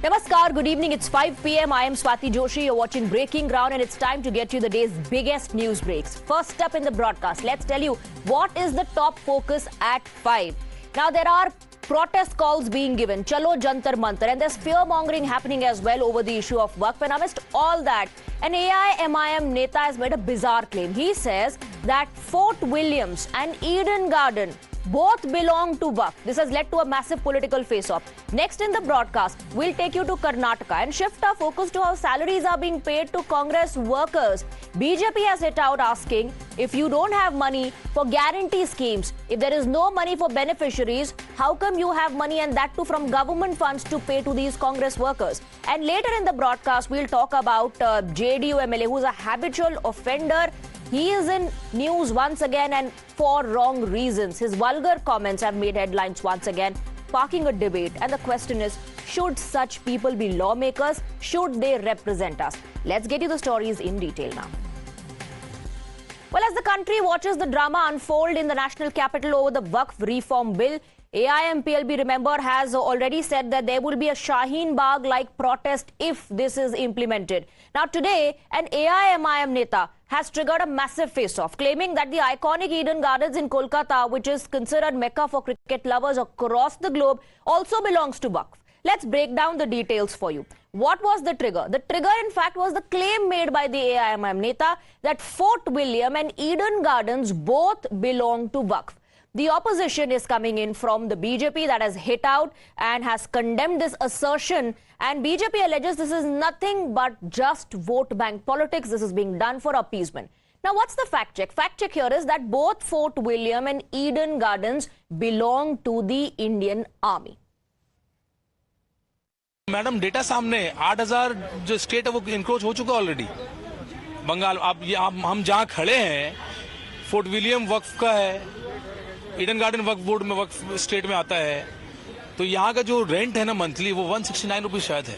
Namaskar, good evening. It's 5 p.m. I am Swati Joshi. You're watching Breaking Ground and it's time to get you the day's biggest news breaks. First up in the broadcast, let's tell you what is the top focus at 5. Now, there are protest calls being given, Chalo Jantar Mantar, and there's fear-mongering happening as well over the issue of Waqf. And amidst all that, an AIMIM Neta has made a bizarre claim. He says that Fort Williams and Eden Garden both belong to Waqf. This has led to a massive political face-off. Next in the broadcast, we'll take you to Karnataka and shift our focus to how salaries are being paid to Congress workers. BJP has hit out asking, if you don't have money for guarantee schemes, if there is no money for beneficiaries, how come you have money, and that too from government funds, to pay to these Congress workers? And later in the broadcast, we'll talk about JDU MLA, who's a habitual offender. He is in news once again, and for wrong reasons. His vulgar comments have made headlines once again, sparking a debate. And the question is, should such people be lawmakers? Should they represent us? Let's get you the stories in detail now. Well, as the country watches the drama unfold in the national capital over the Waqf reform bill, AIMPLB, remember, has already said that there will be a Shaheen Bagh-like protest if this is implemented. Now today, an AIMIM Neta has triggered a massive face-off, claiming that the iconic Eden Gardens in Kolkata, which is considered Mecca for cricket lovers across the globe, also belongs to Waqf. Let's break down the details for you. What was the trigger? The trigger, in fact, was the claim made by the AIMIM Neta that Fort William and Eden Gardens both belong to Waqf. The opposition is coming in from the BJP, that has hit out and has condemned this assertion. And BJP alleges this is nothing but just vote bank politics. This is being done for appeasement. Now, what's the fact check? Fact check here is that both Fort William and Eden Gardens belong to the Indian Army. Madam, data सामने 8,000 जो state है वो encroach हो चुका already. Bengal, हम जहाँ खड़े हैं, फोर्ट विलियम वक्फ का है, ईडन गार्डन वक्फ बोर्ड में, वक्फ स्टेट में आता है। तो यहाँ का जो रेंट है ना मंथली, वो 169 रुपीज शायद है।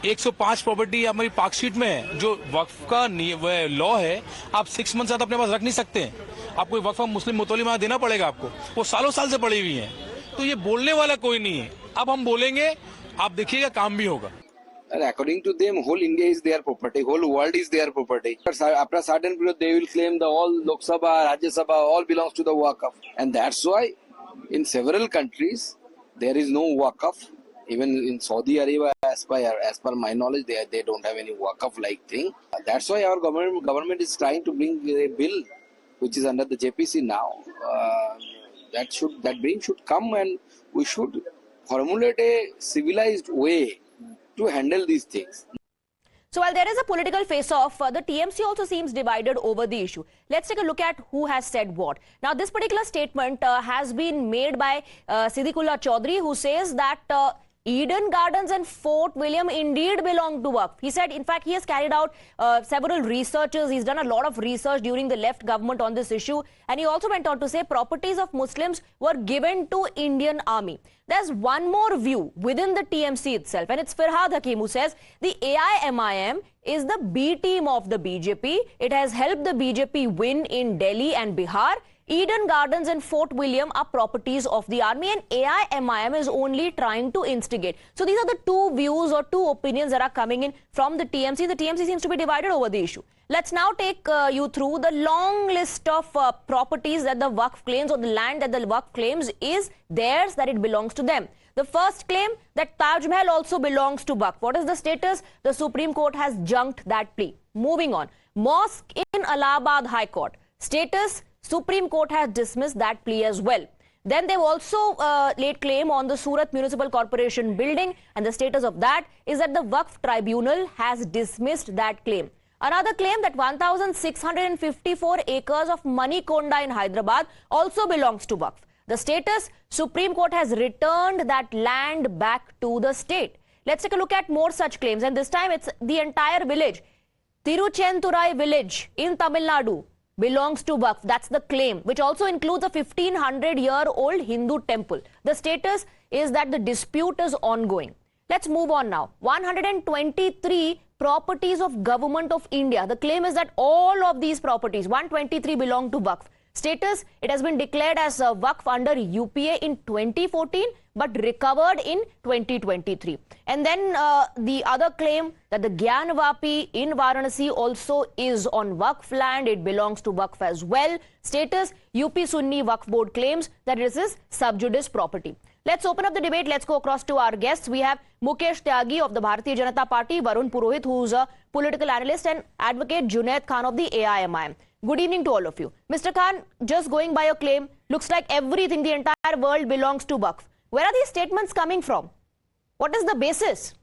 105 प्रॉपर्टी हमारी पार्कशीट में है। जो वक्फ का लॉ है, आप 6 मंथ से अपने पास रख नहीं सकते हैं। आपको वक्फ मुस्लिम मुतलिमा देना पड़ेगा आपको। वो सालों साल से पड़ी हुई है। तो ये बोलने वाला कोई नहीं है। अब हम बोलेंगे, आप देखिएगा काम भी होगा। And according to them, whole India is their property, whole world is their property. After a certain period, they will claim the all Lok Sabha, Rajya Sabha, all belongs to the Waqf. And that's why in several countries, there is no Waqf. Even in Saudi Arabia, as per my knowledge, they don't have any Waqf-like thing. That's why our government is trying to bring a bill, which is under the JPC now. That bill should come, and we should formulate a civilized way to handle these things. So while there is a political face-off, the TMC also seems divided over the issue. Let's take a look at who has said what. Now, this particular statement has been made by Siddiqullah Chaudhary, who says that Eden Gardens and Fort William indeed belong to Waqf. He said, in fact, he has carried out several researches. He's done a lot of research during the left government on this issue. And he also went on to say properties of Muslims were given to Indian Army. There's one more view within the TMC itself, and it's Firhad Hakim, who says the AIMIM is the B team of the BJP. It has helped the BJP win in Delhi and Bihar. Eden Gardens and Fort William are properties of the army, and AIMIM is only trying to instigate. So these are the two views or two opinions that are coming in from the TMC. The TMC seems to be divided over the issue. Let's now take you through the long list of properties that the Waqf claims, or the land that the Waqf claims is theirs, that it belongs to them. The first claim, that Taj Mahal also belongs to Waqf. What is the status? The Supreme Court has junked that plea. Moving on. Mosque in Allahabad High Court. Status, Supreme Court has dismissed that plea as well. Then they've also laid claim on the Surat Municipal Corporation building, and the status of that is that the Waqf Tribunal has dismissed that claim. Another claim, that 1,654 acres of Manikonda in Hyderabad also belongs to Waqf. The status, Supreme Court has returned that land back to the state. Let's take a look at more such claims, and this time it's the entire village. Tiruchenturai village in Tamil Nadu belongs to Waqf. That's the claim, which also includes a 1,500-year-old Hindu temple. The status is that the dispute is ongoing. Let's move on now. 123 properties of Government of India. The claim is that all of these properties, 123, belong to Waqf. Status, it has been declared as a Waqf under UPA in 2014 but recovered in 2023. And then the other claim that the Gyan Vapi in Varanasi also is on Waqf land. It belongs to Waqf as well. Status, UP Sunni Waqf Board claims that this is sub judice property. Let's open up the debate. Let's go across to our guests. We have Mukesh Tyagi of the Bharatiya Janata Party, Varun Purohit, who's a political analyst, and advocate Junaid Khan of the AIMIM. Good evening to all of you. Mr. Khan, just going by your claim, looks like everything, the entire world belongs to Waqf. Where are these statements coming from? What is the basis?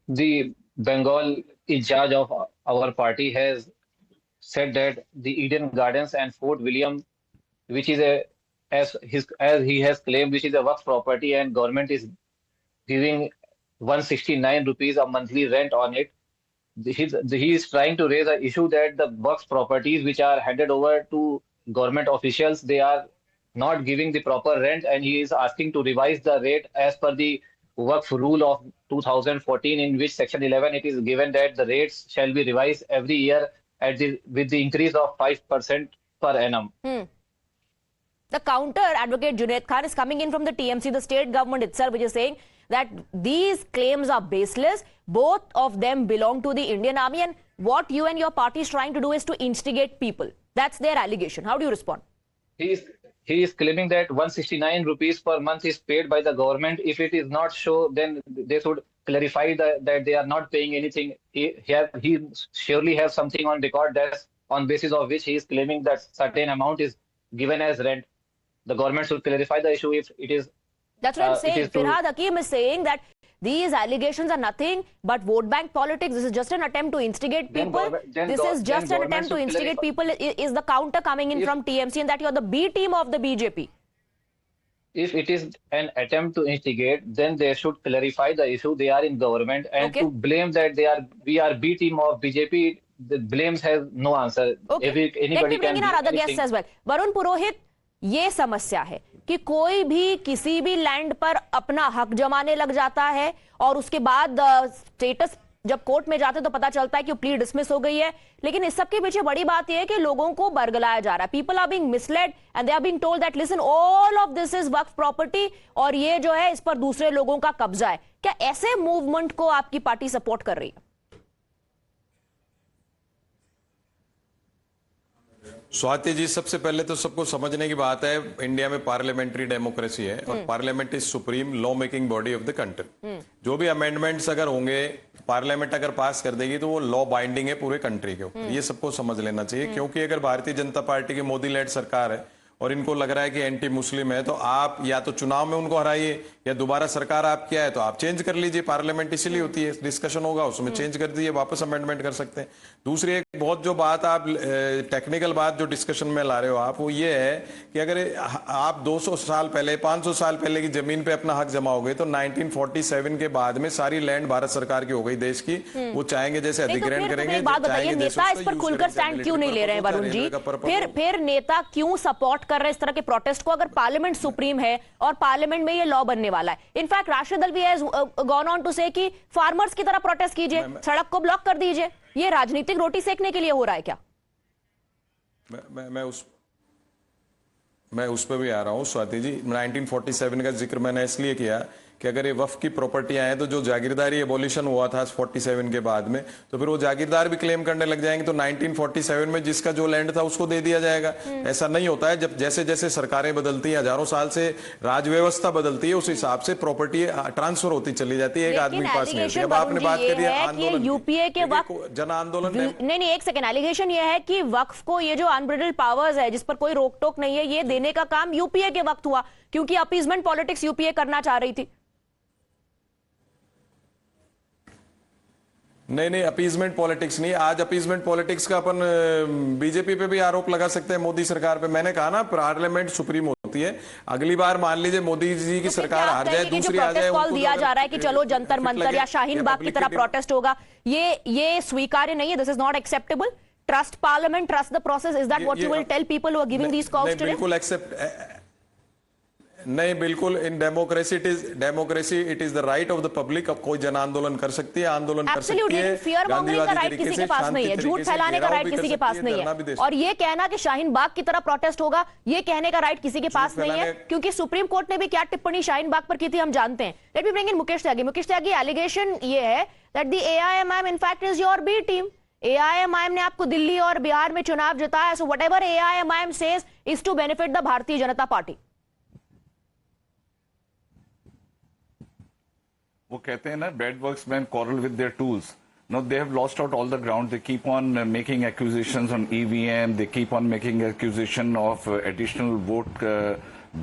The Bengal in charge of our party has said that the Eden Gardens and Fort William, which is as he has claimed, which is a Waqf property, and government is giving 169 rupees a monthly rent on it. He is trying to raise an issue that the Waqf properties which are handed over to government officials, they are not giving the proper rent, and he is asking to revise the rate as per the Waqf rule of 2014, in which section 11 it is given that the rates shall be revised every year with the increase of 5% per annum. The counter, Advocate Junaid Khan, is coming in from the TMC, the state government itself, which is saying that these claims are baseless. Both of them belong to the Indian Army, and what you and your party is trying to do is to instigate people. That's their allegation. How do you respond? He is claiming that 169 rupees per month is paid by the government. If it is not so, then they should clarify that they are not paying anything. He surely has something on record that's on basis of which he is claiming that certain amount is given as rent. The government should clarify the issue if it is. That's what I'm saying. Firhad Hakim is saying that these allegations are nothing but vote bank politics. This is just an attempt to instigate people. This is just an attempt to instigate people. Is the counter coming in from TMC, and that you're the B team of the BJP? If it is an attempt to instigate, then they should clarify the issue. They are in government, and to blame that we are B team of BJP, the blames has no answer. Okay. Let me bring in our other guests as well. Varun Purohit, ये समस्या है कि कोई भी किसी भी land पर अपना हक जमाने लग जाता है और उसके बाद स्टेटस जब कोर्ट में जाते तो पता चलता है कि प्ली डिसमिस हो गई है। लेकिन इस सब के पीछे बड़ी बात यह है कि लोगों को बरगलाया जा रहा है। People are being misled and they are being told that listen all of this is Waqf property और ये जो है इस पर दूसरे लोगों का कब्जा है। क्या ऐसे मूवमेंट को आपकी पार्टी सपोर्ट कर रही है? स्वाति जी, सबसे पहले तो सबको समझने की बात है, इंडिया में पार्लियामेंट्री डेमोक्रेसी है और parliament is supreme law making body of the country. जो भी अमेंडमेंट्स अगर होंगे, पार्लियामेंट अगर पास कर देगी तो वो लॉ बाइंडिंग है पूरे कंट्री के ऊपर। ये सबको समझ लेना चाहिए, क्योंकि अगर भारतीय जनता पार्टी की मोदी लेड सरकार है और इनको लग रहा है कि एंटी मुस्लिम है, तो आप या तो चुनाव में उनको हराइए या दोबारा सरकार आपकी आए तो आप चेंज कर लीजिए। पार्लियामेंट इसीलिए होती है, डिस्कशन होगा उसमें चेंज कर दीजिए, वापस अमेंडमेंट कर सकते हैं। दूसरी एक बहुत जो बात आप टेक्निकल बात जो डिस्कशन में ला रहे हो आप, वो ये है कि अगर आप 200 साल पहले 500 साल पहले की जमीन पे अपना हक जमाओगे तो 1947 के बाद में सारी लैंड भारत सरकार की हो गई देश की। वो चाहेंगे जैसे अधिग्रहण करेंगे। बात बताइए, नेता इस पर खुलकर स्टैंड क्यों नहीं ले रहे हैं वरुण जी? फिर नेता क्यों सपोर्ट कर रहे हैं इस तरह के प्रोटेस्ट को, अगर पार्लियामेंट सुप्रीम है और पार्लियामेंट में ये लॉ बनने वाला है? इनफैक्ट राष्ट्रीय दल भी हैज गॉन ऑन टू से कि फार्मर्स की तरह प्रोटेस्ट कीजिए, सड़क को ब्लॉक कर दीजिए। ये राजनीतिक रोटी सेकने के लिए हो रहा है क्या? मैं उस पर भी आ रहा हूं स्वाति जी। 1947 का जिक्र मैंने इसलिए किया कि अगर ये वक्फ की प्रॉपर्टियां हैं तो जो जागीरदारी एबॉलिशन हुआ था 47 के बाद में, तो फिर वो जागीरदार भी क्लेम करने लग जाएंगे। तो 1947 में जिसका जो लैंड था उसको दे दिया जाएगा। ऐसा नहीं होता है। जब जैसे जैसे सरकारें बदलती हैं, हजारों साल से राज व्यवस्था बदलती है, उस हिसाब से प्रॉपर्टी ट्रांसफर होती चली जाती है, एक आदमी के पास नहीं। अब आपने बात करी आंदोलन, यूपीए के वक्त जन आंदोलन, नहीं एक सेकंड, एलिगेशन ये है कि वक्फ को ये जो अनब्रिडल्ड पावर्स है जिस पर कोई रोक टोक नहीं है, ये देने का काम यूपीए के वक्त हुआ क्योंकि अपीजमेंट पॉलिटिक्स यूपीए करना चाह रही थी। नहीं, अपीजमेंट पॉलिटिक्स नहीं। आज अपीजमेंट पॉलिटिक्स का अपन बीजेपी पे भी आरोप लगा सकते हैं, मोदी सरकार पे। मैंने कहा ना, पार्लियामेंट सुप्रीम होती है। अगली बार मान लीजिए मोदी जी की सरकार हार जाए, दूसरी आ जाए, कॉल दिया जा रहा है कि चलो जंतर मंतर या शाहीन बाग की तरह प्रोटेस्ट होगा, ये स्वीकार्य नहीं है। This is not acceptable. Trust parliament, trust the process. Is that what you will tell people who are giving these calls today? बिल्कुल एक्सेप्ट नहीं, बिल्कुल in democracy it is the right of the public. अब कोई जन आंदोलन कर सकती है, आंदोलन कर सकती है, फियर मॉन्गरिंग का राइट किसी के पास नहीं है, झूठ फैलाने का राइट किसी के पास नहीं है, और ये कहना कि शाहीन बाग की तरह प्रोटेस्ट होगा, ये कहने का राइट किसी के पास नहीं है, क्योंकि सुप्रीम कोर्ट ने भी क्या टिप्पणी शाहीन बाग पर की थी हम जानते हैं। Let me bring in Mukesh Tyagi. Mukesh Tyagi, allegation ये है that the AIMIM in fact is your B team. AIMIM ने आपको दिल्ली और बिहार में चुनाव जिताया, so whatever AIMIM says is to benefit the Bharatiya Janata party. वो कहते हैं ना, bad worksmen quarrel with their tools. Now they have lost out all the ground. They keep on making accusations on EVM. They keep on making accusation of additional vote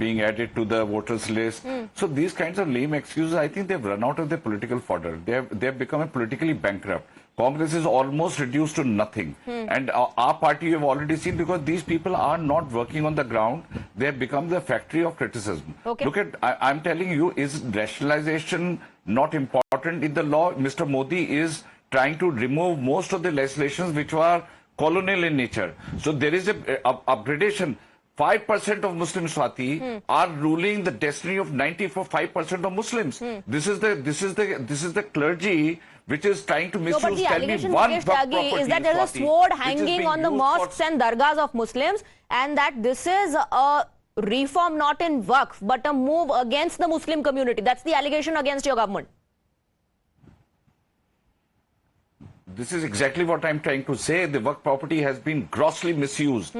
being added to the voters list. So these kinds of lame excuses, I think they've run out of their political fodder. They have become politically bankrupt. Congress is almost reduced to nothing. And our party you have already seen, because these people are not working on the ground. They have become the factory of criticism. Okay. Look at, I'm telling you, is rationalization not important in the law? Mr. Modi is trying to remove most of the legislations which were colonial in nature. So there is a upgradation. 5% of Muslim Swati are ruling the destiny of 95% of Muslims. This is the clergy which is trying to misuse. No, but the allegation, one Mukesh property Tyagi, is that there is a Swati, sword which is hanging being on the used for- mosques and dargahs of Muslims, and that this is a reform not in Waqf, but a move against the Muslim community. That's the allegation against your government. This is exactly what I'm trying to say. The work property has been grossly misused.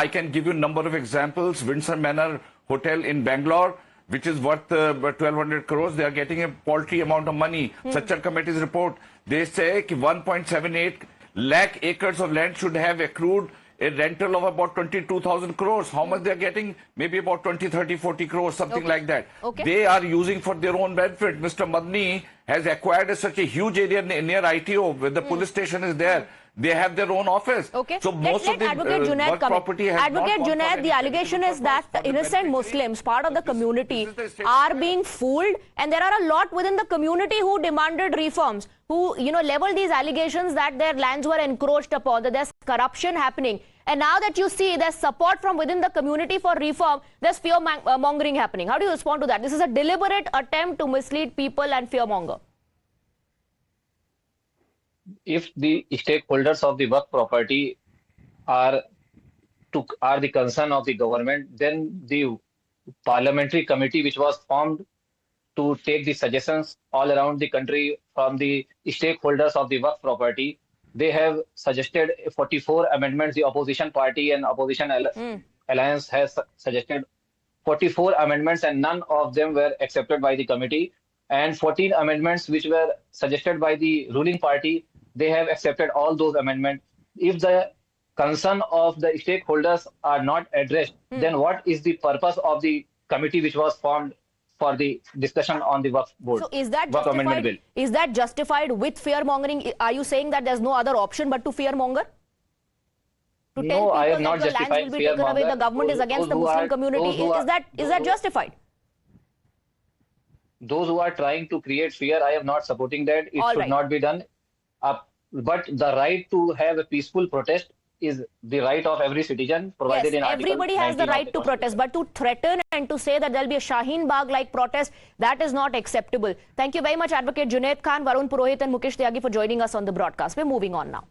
I can give you a number of examples. Windsor Manor Hotel in Bangalore, which is worth 1,200 crores, they are getting a paltry amount of money. Sachar Committee's report, they say that 1.78 lakh acres of land should have accrued a rental of about 22,000 crores. How much they are getting? Maybe about 20, 30, 40 crores, something like that. Okay. They are using for their own benefit. Mr. Madni has acquired such a huge area near ITO, where the police station is there. They have their own office. Okay. So most of the Advocate Junaid work come in. property has Advocate not gone for Junaid, the anything. allegation This is that for the innocent benefit. Muslims, part of the community, This is the state are of being fooled, and there are a lot within the community who demanded reforms, who leveled these allegations that their lands were encroached upon, that there's corruption happening. And now that you see there's support from within the community for reform, there's fear mongering happening. How do you respond to that? This is a deliberate attempt to mislead people and fear monger. If the stakeholders of the work property are the concern of the government, then the parliamentary committee which was formed to take the suggestions all around the country from the stakeholders of the work property, they have suggested 44 amendments. The opposition party and opposition alliance has suggested 44 amendments, and none of them were accepted by the committee. And 14 amendments which were suggested by the ruling party, they have accepted all those amendments. If the concern of the stakeholders are not addressed, then what is the purpose of the committee which was formed for the discussion on the work board? So is that work amendment bill? justified? Is that justified with fear mongering? Are you saying that there's no other option but to fear monger? To tell No, I people am not that your lands justifying will be taken away, fear-monger. the government is Those- against those the who Muslim are- community. those who are- Is that justified? Those who are trying to create fear, I am not supporting that. It All should right. not be done. But the right to have a peaceful protest is the right of every citizen provided Yes, in Article everybody has the 19 of right the to protest, but to threaten and to say that there'll be a Shaheen Bagh-like protest, that is not acceptable. Thank you very much, Advocate Junaid Khan, Varun Purohit and Mukesh Tyagi for joining us on the broadcast. We're moving on now.